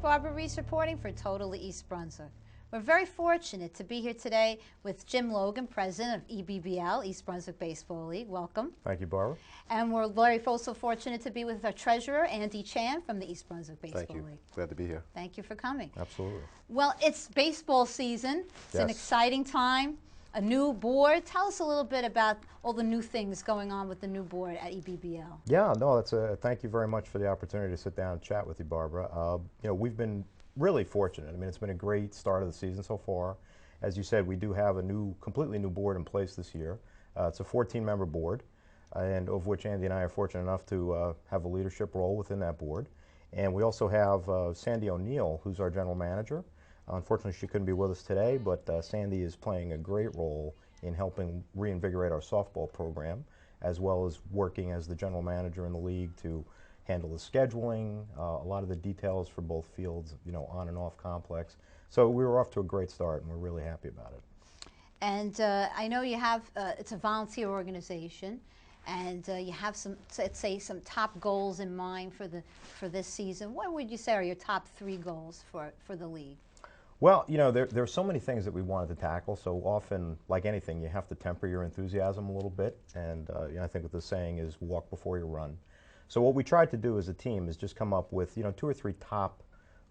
Barbara Reiss reporting for Totally East Brunswick. We're very fortunate to be here today with Jim Logan, president of EBBL, East Brunswick Baseball League. Welcome. Thank you, Barbara. And we're very also fortunate to be with our treasurer, Andy Chan, from the East Brunswick Baseball Thank you. League. Glad to be here. Thank you for coming. Absolutely. Well, it's baseball season. It's an Yes. exciting time. A new board. Tell us a little bit about all the new things going on with the new board at EBBL. Yeah, no, thank you very much for the opportunity to sit down and chat with you, Barbara. We've been really fortunate. I mean, it's been a great start of the season so far. As you said, we do have a completely new board in place this year. It's a 14-member board, and of which Andy and I are fortunate enough to have a leadership role within that board. And we also have Sandy O'Neill, who's our general manager. Unfortunately, she couldn't be with us today, but Sandy is playing a great role in helping reinvigorate our softball program, as well as working as the general manager in the league to handle the scheduling, a lot of the details for both fields, on and off complex. So we were off to a great start, and we're really happy about it. And I know you have, it's a volunteer organization, and you have some, let's say, some top goals in mind for this season. What would you say are your top 3 goals for the league? Well, there are so many things that we wanted to tackle, so often, like anything, you have to temper your enthusiasm a little bit, and I think what the saying is, walk before you run. So what we tried to do as a team is just come up with, 2 or 3 top,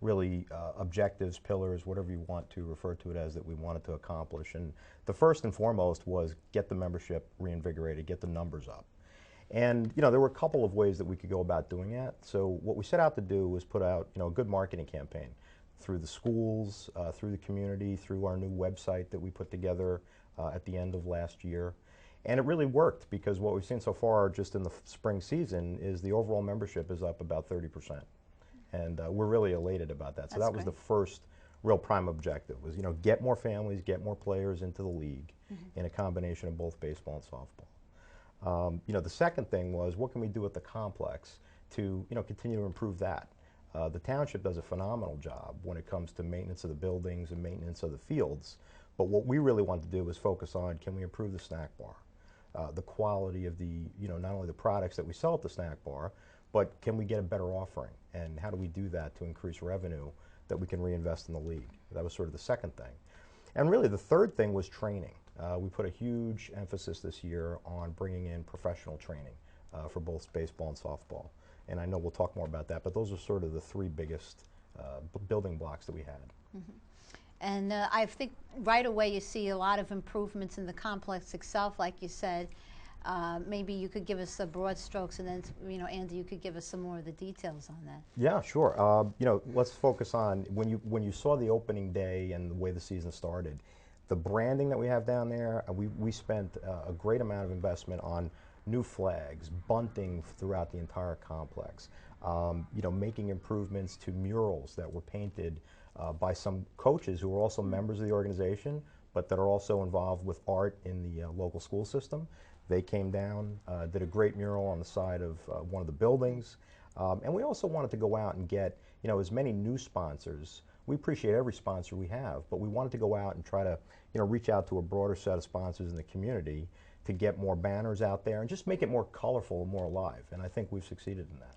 really, objectives, pillars, whatever you want to refer to it as, that we wanted to accomplish. And the first and foremost was get the membership reinvigorated, get the numbers up. And, there were a couple of ways that we could go about doing that. So what we set out to do was put out, a good marketing campaign through the schools, through the community, through our new website that we put together at the end of last year. And it really worked, because what we've seen so far just in the spring season is the overall membership is up about 30%. And we're really elated about that. So that was the first real prime objective, was get more families, get more players into the league in a combination of both baseball and softball. The second thing was, what can we do at the complex to continue to improve that? The township does a phenomenal job when it comes to maintenance of the buildings and maintenance of the fields. But what we really want to do is focus on, can we improve the snack bar? The quality of the, not only the products that we sell at the snack bar, but can we get a better offering? And how do we do that to increase revenue that we can reinvest in the league? That was sort of the second thing. And really the third thing was training. We put a huge emphasis this year on bringing in professional training for both baseball and softball. And I know we'll talk more about that, but those are sort of the 3 biggest building blocks that we had. And I think right away you see a lot of improvements in the complex itself, like you said. Maybe you could give us the broad strokes, and then, Andy, you could give us some more of the details on that. Yeah, sure. Let's focus on when you saw the opening day and the way the season started. The branding that we have down there, we spent a great amount of investment on new flags, bunting throughout the entire complex, making improvements to murals that were painted by some coaches who are also members of the organization, but that are also involved with art in the local school system. They came down, did a great mural on the side of one of the buildings, and we also wanted to go out and get as many new sponsors. We appreciate every sponsor we have, but we wanted to go out and try to reach out to a broader set of sponsors in the community to get more banners out there and just make it more colorful and more alive. And I think we've succeeded in that.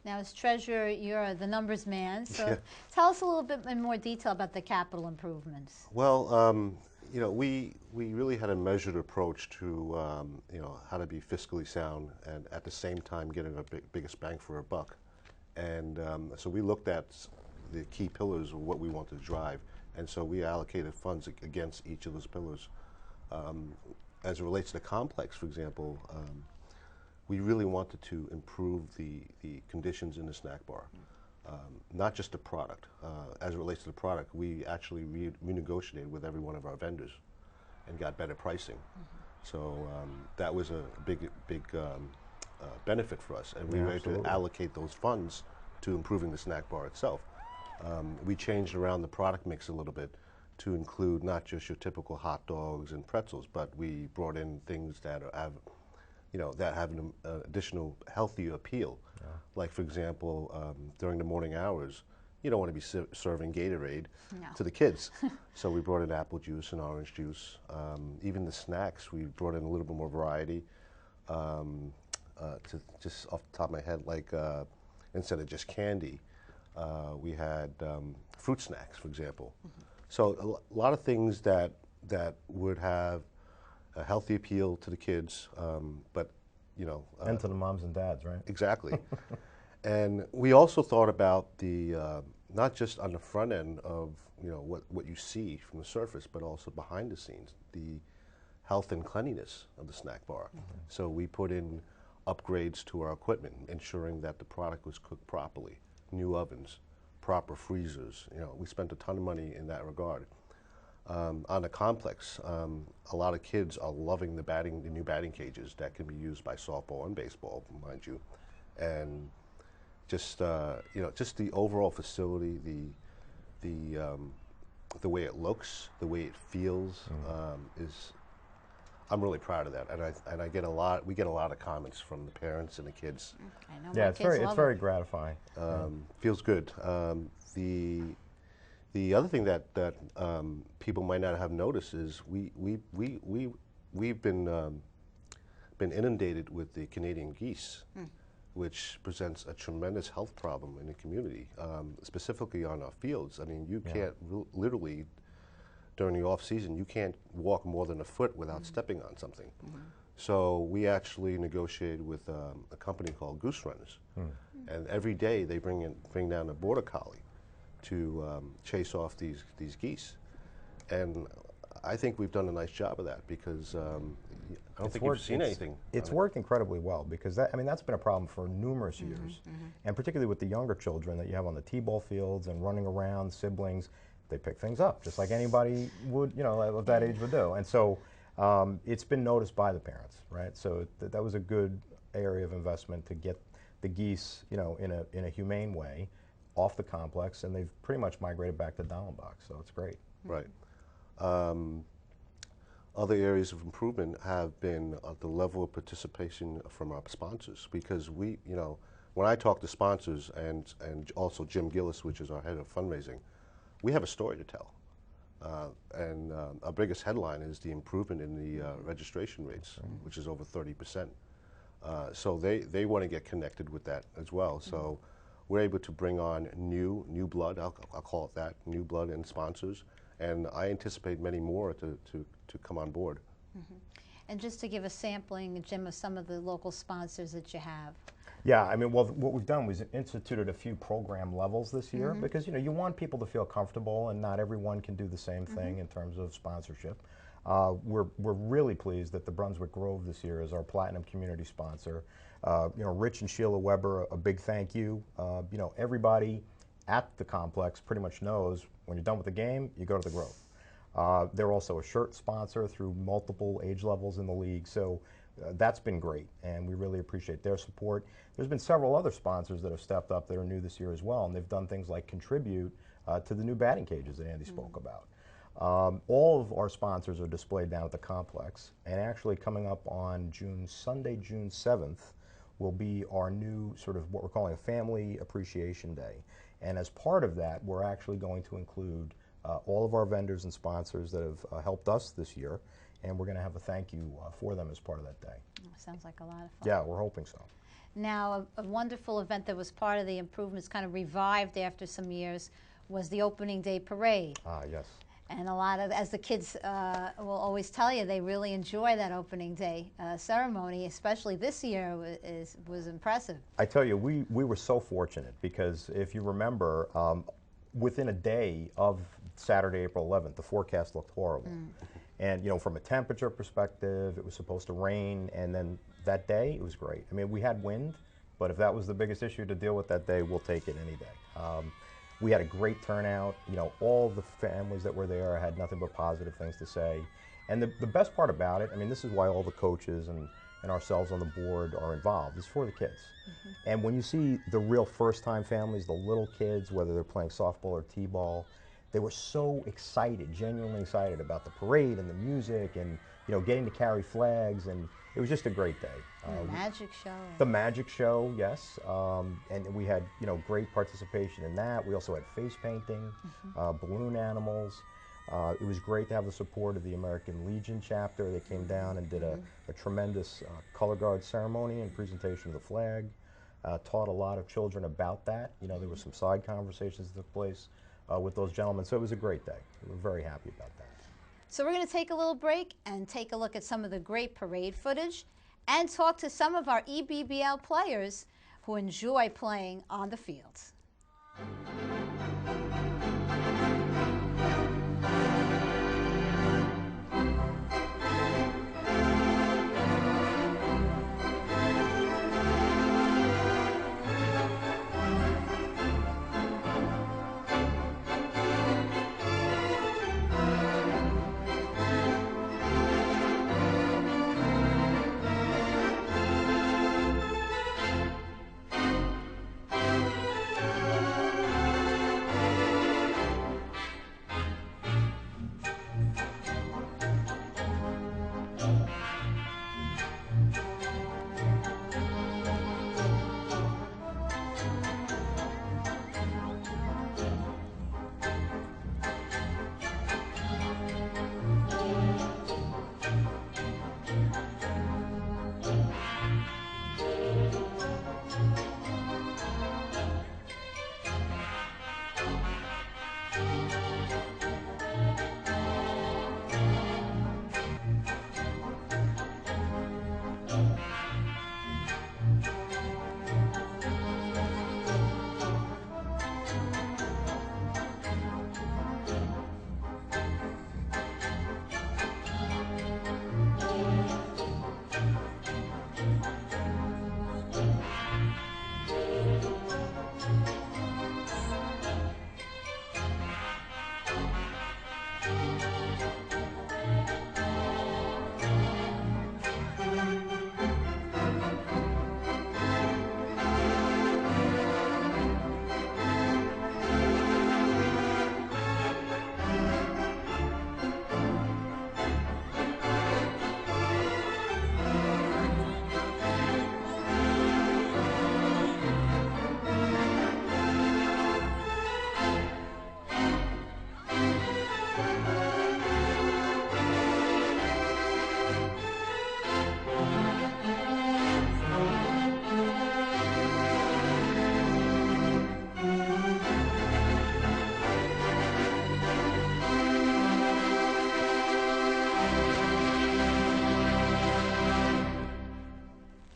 Now, as treasurer, you're the numbers man, so tell us a little bit in more detail about the capital improvements. Well, we really had a measured approach to how to be fiscally sound and at the same time getting a biggest bang for a buck. And so we looked at the key pillars of what we wanted to drive, and so we allocated funds against each of those pillars. As it relates to the complex, for example, we really wanted to improve the conditions in the snack bar, not just the product. As it relates to the product, we actually renegotiated with every one of our vendors and got better pricing. So that was a big benefit for us, and we were able to allocate those funds to improving the snack bar itself. We changed around the product mix a little bit to include not just your typical hot dogs and pretzels, but we brought in things that have an additional healthier appeal. Like, for example, during the morning hours, you don't want to be serving Gatorade to the kids. So we brought in apple juice and orange juice. Even the snacks, we brought in a little bit more variety. To just off the top of my head, like instead of just candy, We had fruit snacks, for example. So a lot of things that would have a healthy appeal to the kids, but you know, And to the moms and dads, right? exactly. And we also thought about the not just on the front end of what you see from the surface, but also behind the scenes, the health and cleanliness of the snack bar. So we put in upgrades to our equipment, ensuring that the product was cooked properly, new ovens, proper freezers. We spent a ton of money in that regard. On the complex, a lot of kids are loving the new batting cages that can be used by softball and baseball, mind you, and just just the overall facility, the way it looks, the way it feels is. I'm really proud of that, and I get a lot. We get a lot of comments from the parents and the kids. I know Yeah, my it's kids love very it. gratifying. Feels good. The other thing that people might not have noticed is we've been inundated with the Canadian geese, which presents a tremendous health problem in the community, specifically on our fields. I mean, you can't literally during the off season you can't walk more than a foot without stepping on something. So we actually negotiated with a company called Goose Runners, and every day they bring down a border collie to chase off these geese, and I think we've done a nice job of that because I don't think you've seen anything. It's worked incredibly well because that's been a problem for numerous years, and particularly with the younger children that you have on the t-ball fields and running around, siblings, they pick things up just like anybody would, of that age would do, and so it's been noticed by the parents, right? So that was a good area of investment to get the geese, in a humane way, off the complex, and they've pretty much migrated back to Dallenbach, so it's great. Right. Other areas of improvement have been the level of participation from our sponsors, because when I talk to sponsors and also Jim Gillis, which is our head of fundraising, we have a story to tell. And our biggest headline is the improvement in the registration rates, which is over 30%. So they want to get connected with that as well. So we're able to bring on new blood, I'll call it that, new blood and sponsors. And I anticipate many more to come on board. And just to give a sampling, Jim, of some of the local sponsors that you have. Yeah, I mean, well, what we've done was instituted a few program levels this year because you want people to feel comfortable, and not everyone can do the same thing in terms of sponsorship. We're really pleased that the Brunswick Grove this year is our platinum community sponsor. Rich and Sheila Weber, a big thank you. Everybody at the complex pretty much knows when you're done with the game, you go to the Grove. They're also a shirt sponsor through multiple age levels in the league, so that's been great, and we really appreciate their support. There's been several other sponsors that have stepped up that are new this year as well, and they've done things like contribute to the new batting cages that Andy spoke about. All of our sponsors are displayed down at the complex, and actually coming up on Sunday, June 7th, will be our new sort of what we're calling a Family Appreciation Day. And as part of that, we're actually going to include all of our vendors and sponsors that have helped us this year, and we're going to have a thank you for them as part of that day. Oh, sounds like a lot of fun. Yeah, we're hoping so. Now, a wonderful event that was part of the improvements, kind of revived after some years, was the opening day parade. Ah, yes. And a lot of, as the kids will always tell you, they really enjoy that opening day ceremony, especially this year was impressive. I tell you, we were so fortunate because if you remember, within a day of Saturday, April 11th, the forecast looked horrible. And from a temperature perspective, it was supposed to rain, and then that day, it was great. I mean, we had wind, but if that was the biggest issue to deal with that day, we'll take it any day. We had a great turnout. All the families that were there had nothing but positive things to say. And the best part about it, I mean, this is why all the coaches and ourselves on the board are involved, is for the kids. And when you see the real first-time families, the little kids, whether they're playing softball or t-ball, they were so excited, genuinely excited about the parade and the music and, getting to carry flags, and it was just a great day. The magic show. The magic show, yes, and we had, great participation in that. We also had face painting, balloon animals. It was great to have the support of the American Legion chapter. They came down and did a tremendous color guard ceremony and presentation of the flag. taught a lot of children about that. You know, there were some side conversations that took place with those gentlemen, so it was a great day. We were very happy about that. So we're going to take a little break and take a look at some of the great parade footage and talk to some of our EBBL players who enjoy playing on the fields.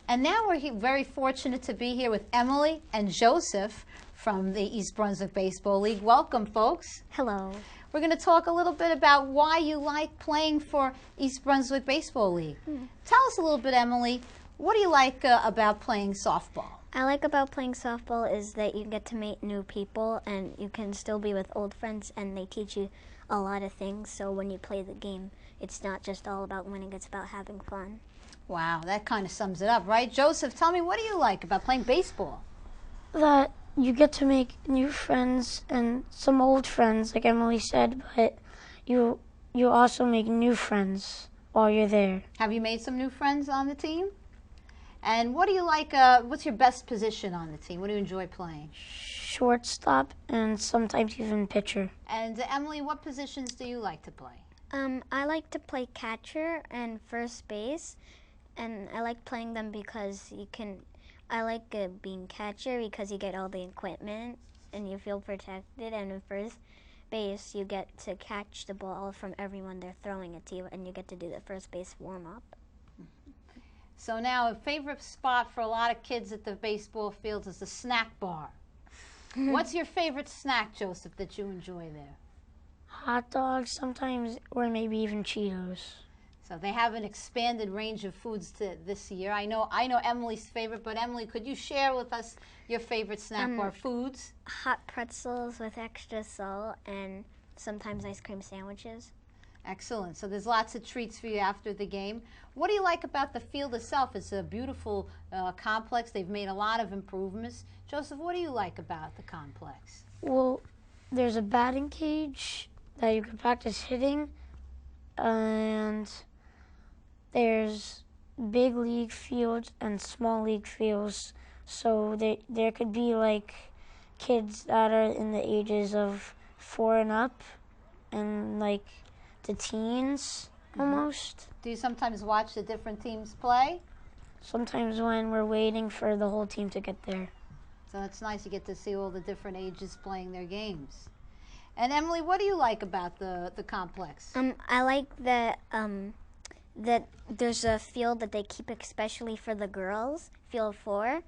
And now we're very fortunate to be here with Emily and Joseph from the East Brunswick Baseball League. Welcome, folks. Hello. We're going to talk a little bit about why you like playing for East Brunswick Baseball League. Tell us a little bit, Emily. What do you like about playing softball? I like about playing softball is that you get to meet new people and you can still be with old friends and they teach you a lot of things. So when you play the game, it's not just all about winning, it's about having fun. Wow, that kind of sums it up, right? Joseph, tell me, what do you like about playing baseball? That you get to make new friends and some old friends, like Emily said, but you also make new friends while you're there. Have you made some new friends on the team? And what do you like, what's your best position on the team? What do you enjoy playing? Shortstop and sometimes even pitcher. And Emily, what positions do you like to play? I like to play catcher and first base, and I like playing them because I like being catcher because you get all the equipment and you feel protected, and in first base you get to catch the ball from everyone they're throwing it to you, and you get to do the first base warm-up. So now a favorite spot for a lot of kids at the baseball fields is the snack bar. What's your favorite snack, Joseph, that you enjoy there? Hot dogs sometimes, or maybe even Cheetos. So they have an expanded range of foods this year. I know Emily's favorite, but Emily, could you share with us your favorite snack bar foods? Hot pretzels with extra salt and sometimes ice cream sandwiches. Excellent. So there's lots of treats for you after the game. What do you like about the field itself? It's a beautiful complex. They've made a lot of improvements. Joseph, what do you like about the complex? Well, there's a batting cage that you can practice hitting, and there's big league fields and small league fields. So there could be like kids that are in the ages of 4 and up, and like the teens almost. Do you sometimes watch the different teams play? sometimes when we're waiting for the whole team to get there. So it's nice you get to see all the different ages playing their games. And Emily, what do you like about the complex? I like that that there's a field that they keep especially for the girls, field 4,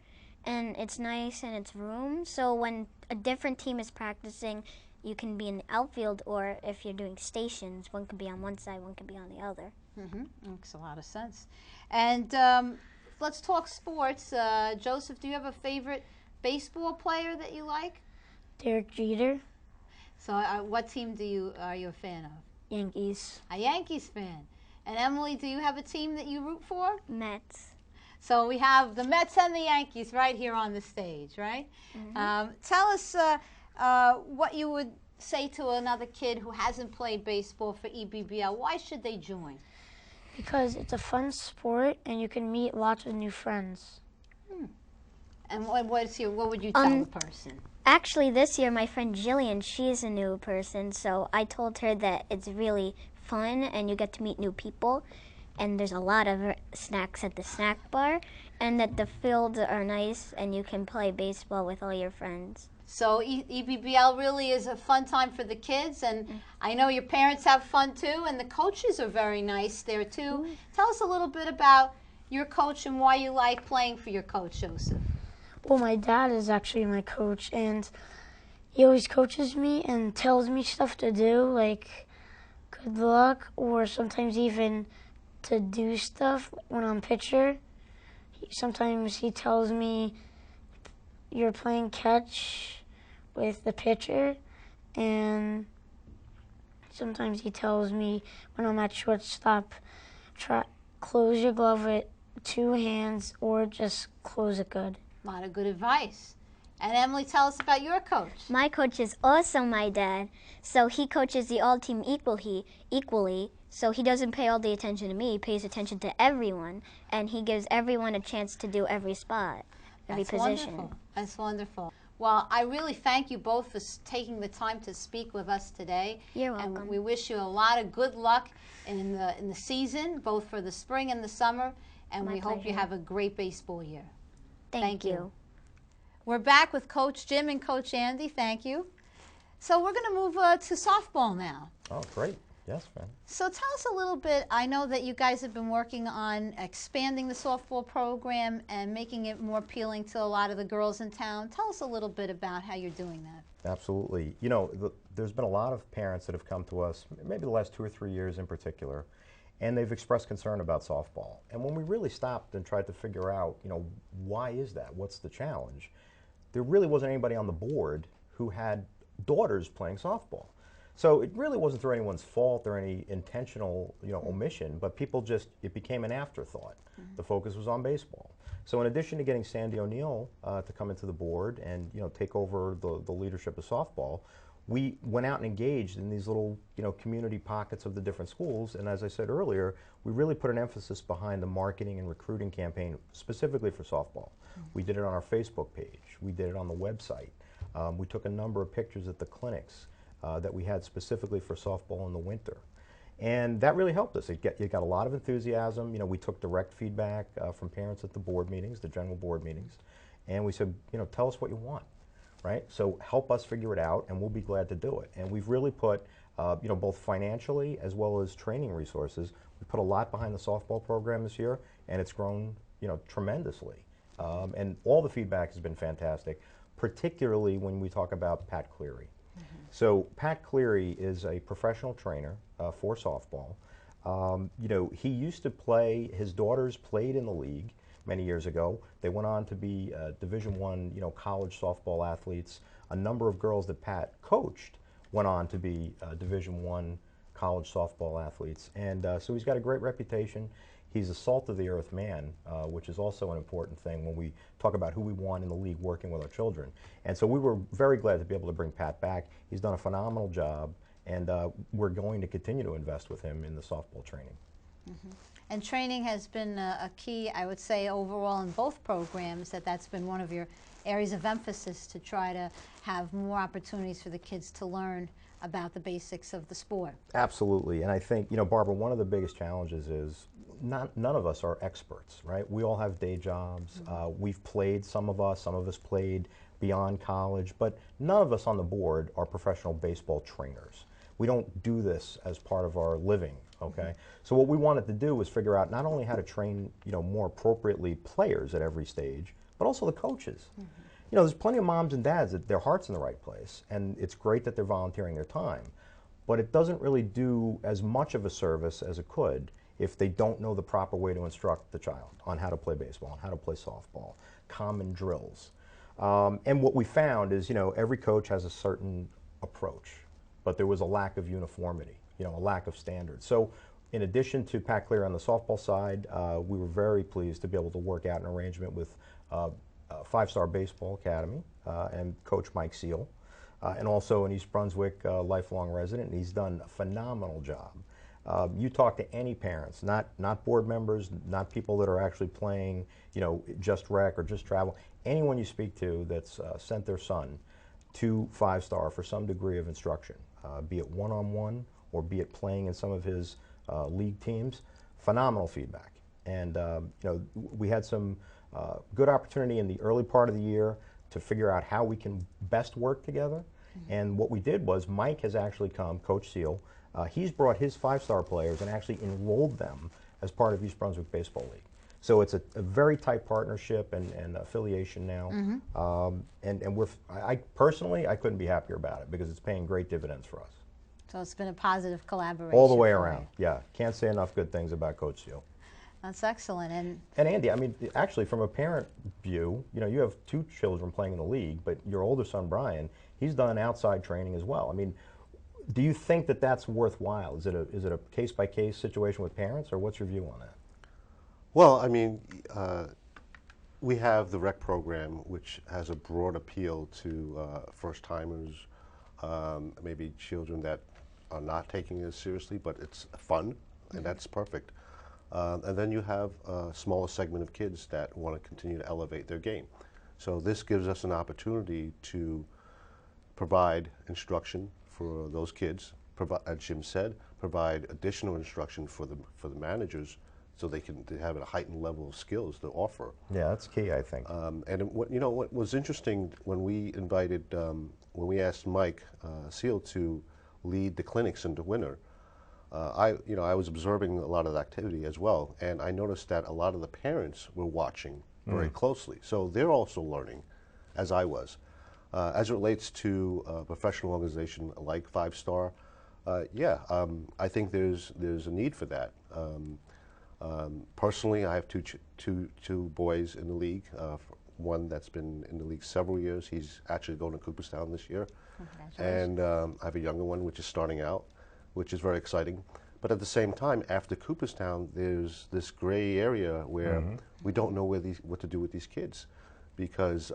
and it's nice and it's room. So when a different team is practicing, you can be in the outfield, or if you're doing stations, one can be on one side, one can be on the other. Makes a lot of sense. And let's talk sports. Joseph, do you have a favorite baseball player that you like? Derek Jeter, So what team are you a fan of? Yankees. A Yankees fan. And Emily, do you have a team that you root for? Mets. So we have the Mets and the Yankees right here on the stage, right? Tell us what you would say to another kid who hasn't played baseball for EBBL. Why should they join? Because it's a fun sport and you can meet lots of new friends. And what would you tell the person? Actually, this year, my friend Jillian, she's a new person, so I told her that it's really fun and you get to meet new people, and there's a lot of snacks at the snack bar, and that the fields are nice and you can play baseball with all your friends. So EBBL really is a fun time for the kids, and I know your parents have fun too, and the coaches are very nice there too. Tell us a little bit about your coach and why you like playing for your coach, Joseph. Well, my dad is actually my coach, and he always coaches me and tells me stuff to do, like good luck, or sometimes even to do stuff when I'm pitcher. Sometimes he tells me you're playing catch with the pitcher, and sometimes he tells me when I'm at shortstop, close your glove with 2 hands or just close it good. A lot of good advice. And Emily, tell us about your coach. My coach is also my dad, so he coaches the all team equally, so he doesn't pay all the attention to me, he pays attention to everyone, and he gives everyone a chance to do every spot, every position. Wonderful. That's wonderful. Well, I really thank you both for taking the time to speak with us today. You're welcome. And we wish you a lot of good luck in the season, both for the spring and the summer, and we hope you have a great baseball year. Thank you. We're back with Coach Jim and Coach Andy. Thank you. So we're going to move to softball now. Oh, great. Yes, ma'am. So tell us a little bit. I know that you guys have been working on expanding the softball program and making it more appealing to a lot of the girls in town. Tell us a little bit about how you're doing that. Absolutely. You know, there's been a lot of parents that have come to us, maybe the last 2 or 3 years in particular, and they've expressed concern about softball. And when we really stopped and tried to figure out, you know, why is that? What's the challenge? There really wasn't anybody on the board who had daughters playing softball. So it really wasn't through anyone's fault or any intentional, you know, omission, but people just, it became an afterthought. The focus was on baseball. So in addition to getting Sandy O'Neill to come into the board and, you know, take over the leadership of softball, we went out and engaged in these little, you know, community pockets of the different schools, and as I said earlier, we really put an emphasis behind the marketing and recruiting campaign specifically for softball. We did it on our Facebook page. We did it on the website. We took a number of pictures at the clinics that we had specifically for softball in the winter. And that really helped us. It got a lot of enthusiasm. You know, we took direct feedback from parents at the board meetings, the general board meetings, and we said, you know, tell us what you want. Right? So help us figure it out, and we'll be glad to do it. And we've really put, you know, both financially as well as training resources. We put a lot behind the softball program this year, and it's grown, you know, tremendously. And all the feedback has been fantastic, particularly when we talk about Pat Cleary. So Pat Cleary is a professional trainer for softball. You know, he used to play. His daughters played in the league many years ago. They went on to be Division I, you know, college softball athletes. A number of girls that Pat coached went on to be Division I college softball athletes. And so he's got a great reputation. He's a salt of the earth man, which is also an important thing when we talk about who we want in the league working with our children. And so we were very glad to be able to bring Pat back. He's done a phenomenal job, and we're going to continue to invest with him in the softball training. And training has been a key, I would say, overall in both programs, that's been one of your areas of emphasis to try to have more opportunities for the kids to learn about the basics of the sport. Absolutely. And I think, you know, Barbara, one of the biggest challenges is none of us are experts, right? We all have day jobs. We've played, some of us played beyond college, but none of us on the board are professional baseball trainers. We don't do this as part of our living, okay? So what we wanted to do was figure out not only how to train, more appropriately players at every stage, but also the coaches. There's plenty of moms and dads that their heart's in the right place, and it's great that they're volunteering their time, but it doesn't really do as much of a service as it could if they don't know the proper way to instruct the child on how to play baseball, on how to play softball, common drills. And what we found is, every coach has a certain approach, but there was a lack of uniformity, a lack of standards. So in addition to Pat Clear on the softball side, we were very pleased to be able to work out an arrangement with Five Star Baseball Academy and Coach Mike Seal, and also an East Brunswick lifelong resident, and he's done a phenomenal job. You talk to any parents, not board members, not people that are actually playing, just rec or just travel, anyone you speak to that's sent their son to Five Star for some degree of instruction, be it one-on-one or be it playing in some of his league teams, phenomenal feedback. And we had some good opportunity in the early part of the year to figure out how we can best work together. And what we did was Mike has actually come, Coach Seal, he's brought his Five-Star players and actually enrolled them as part of East Brunswick Baseball League. So it's a very tight partnership and affiliation now. And I personally, I couldn't be happier about it because it's paying great dividends for us. So it's been a positive collaboration. All the way for around, you. yeah. Can't say enough good things about Coach Seal. That's excellent. And Andy, I mean, actually, from a parent view, you have two children playing in the league, but your older son, Brian, he's done outside training as well. I mean, do you think that that's worthwhile? Is it a case-by-case situation with parents, or what's your view on that? Well, I mean, we have the rec program, which has a broad appeal to first-timers, maybe children that are not taking it seriously, but it's fun, and that's perfect. And then you have a smaller segment of kids that want to continue to elevate their game. So this gives us an opportunity to provide instruction for those kids, as Jim said, provide additional instruction for the managers so they have a heightened level of skills to offer. Yeah, that's key, I think. And what was interesting when we asked Mike Seal to lead the clinics in the winter, I was observing a lot of the activity as well, and I noticed that a lot of the parents were watching very closely. So they're also learning, as I was. As it relates to a professional organization like Five Star, I think there's a need for that. Personally, I have two boys in the league. One that's been in the league several years. He's actually going to Cooperstown this year. And I have a younger one which is starting out, which is very exciting. But at the same time, after Cooperstown, there's this gray area where we don't know what to do with these kids, because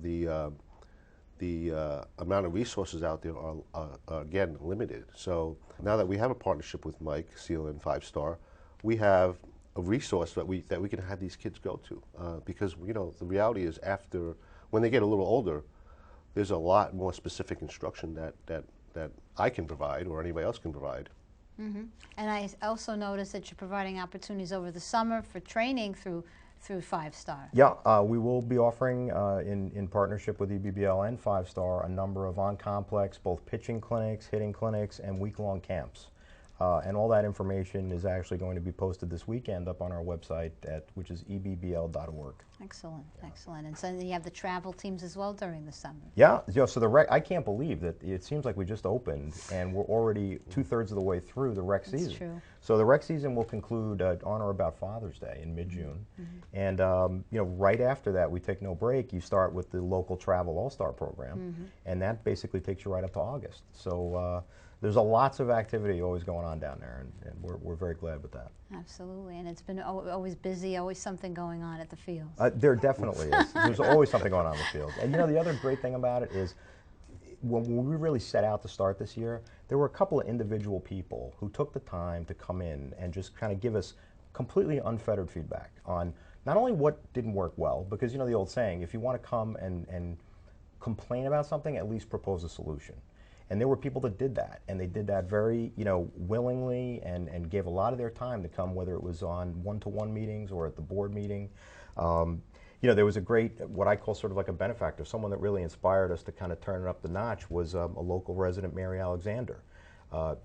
the amount of resources out there are again limited. So now that we have a partnership with Mike Seal and Five Star, we have a resource that we can have these kids go to, because the reality is when they get a little older, there's a lot more specific instruction that I can provide or anybody else can provide. And I also noticed that you're providing opportunities over the summer for training through Five Star. Yeah, we will be offering, in partnership with EBBL and Five Star, a number of on-complex, both pitching clinics, hitting clinics, and week-long camps. And all that information is actually going to be posted this weekend up on our website, which is ebbl.org. Excellent, excellent. And so you have the travel teams as well during the summer. Yeah, so the rec, I can't believe that it seems like we just opened and we're already 2/3 of the way through the rec season. That's true. So the rec season will conclude on or about Father's Day in mid-June. And right after that, we take no break. You start with the local travel all-star program, and that basically takes you right up to August. So there's lots of activity always going on down there, and we're very glad with that. Absolutely, and it's been always busy, always something going on at the fields. There definitely is. There's always something going on in the field. And the other great thing about it is when we really set out to start this year, there were a couple of individual people who took the time to come in and just kind of give us completely unfettered feedback on not only what didn't work well, because the old saying, if you want to come and complain about something, at least propose a solution. And there were people that did that, and they did that very, willingly, and gave a lot of their time to come, whether it was on one-to-one meetings or at the board meeting. There was a great, what I call sort of like a benefactor, someone that really inspired us to kind of turn it up the notch was a local resident, Mary Alexander.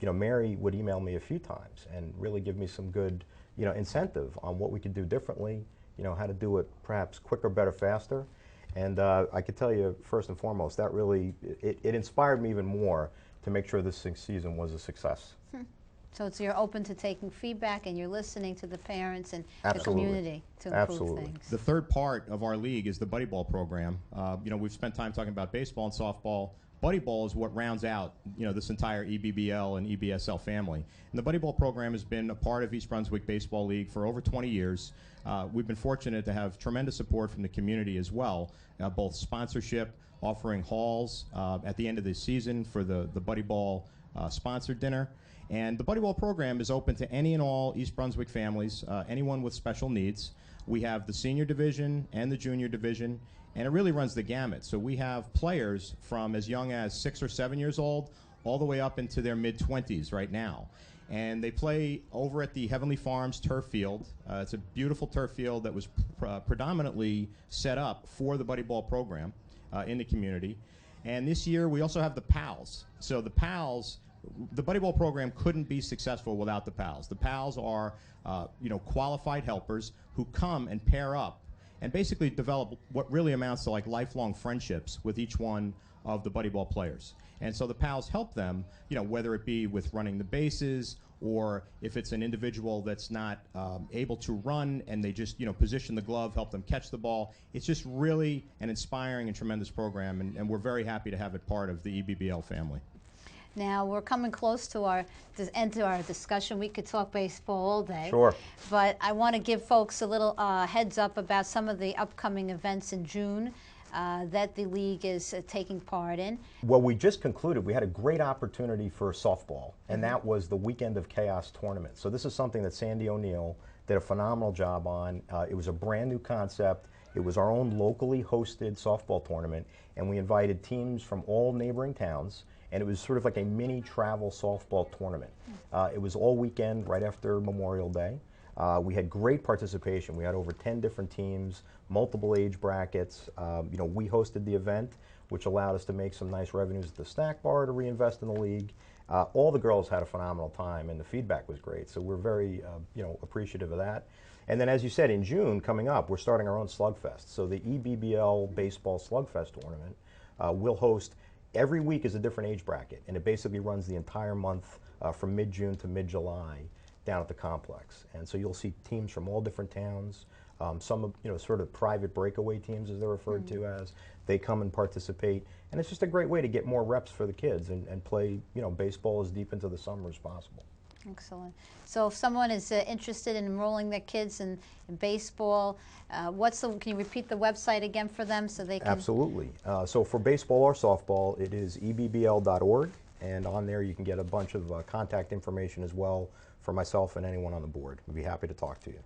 Mary would email me a few times and really give me some good, incentive on what we could do differently, how to do it perhaps quicker, better, faster. And I could tell you, first and foremost, that really, it inspired me even more to make sure this season was a success. So you're open to taking feedback, and you're listening to the parents and Absolutely. the community to improve Absolutely. things. The third part of our league is the buddy ball program. We've spent time talking about baseball and softball. Buddy ball is what rounds out, this entire EBBL and EBSL family. And the buddy ball program has been a part of East Brunswick Baseball League for over 20 years. We've been fortunate to have tremendous support from the community as well, both sponsorship, offering halls at the end of the season for the buddy ball sponsored dinner. And the buddy ball program is open to any and all East Brunswick families, anyone with special needs. We have the senior division and the junior division, and it really runs the gamut. So we have players from as young as 6 or 7 years old all the way up into their mid-20s right now. And they play over at the Heavenly Farms turf field. It's a beautiful turf field that was predominantly set up for the buddy ball program in the community. And this year we also have the PALs. So the PALs, the buddy ball program couldn't be successful without the PALs. The PALs are qualified helpers who come and pair up and basically develop what really amounts to like lifelong friendships with each one of the buddy ball players. And so the PALs help them, whether it be with running the bases, or if it's an individual that's not able to run and they just position the glove, help them catch the ball. It's just really an inspiring and tremendous program, and we're very happy to have it part of the EBBL family. Now, we're coming close to the end of our discussion. We could talk baseball all day. Sure. But I want to give folks a little heads up about some of the upcoming events in June that the league is taking part in. Well, we just concluded, we had a great opportunity for softball, and that was the Weekend of Chaos tournament. So this is something that Sandy O'Neill did a phenomenal job on. It was a brand new concept. It was our own locally hosted softball tournament, and we invited teams from all neighboring towns, and it was sort of like a mini travel softball tournament. It was all weekend right after Memorial Day. We had great participation. We had over 10 different teams, multiple age brackets. We hosted the event, which allowed us to make some nice revenues at the snack bar to reinvest in the league. All the girls had a phenomenal time, and the feedback was great. So we're very, appreciative of that. And then, as you said, in June coming up, we're starting our own Slugfest. So the EBBL Baseball Slugfest tournament will host. Every week is a different age bracket, and it basically runs the entire month from mid-June to mid-July down at the complex. And so you'll see teams from all different towns, some sort of private breakaway teams, as they're referred to as. They come and participate, and it's just a great way to get more reps for the kids and play baseball as deep into the summer as possible. Excellent. So if someone is interested in enrolling their kids in baseball, can you repeat the website again for them so they can? Absolutely. So for baseball or softball, it is ebbl.org, and on there you can get a bunch of contact information as well for myself and anyone on the board. We'd be happy to talk to you.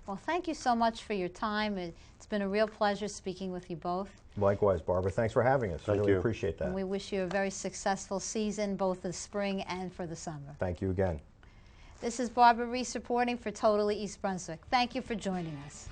Well, thank you so much for your time. It's been a real pleasure speaking with you both. Likewise, Barbara. Thanks for having us. Thank really you. Appreciate that. And we wish you a very successful season, both the spring and for the summer. Thank you again. This is Barbara Reiss reporting for Totally East Brunswick. Thank you for joining us.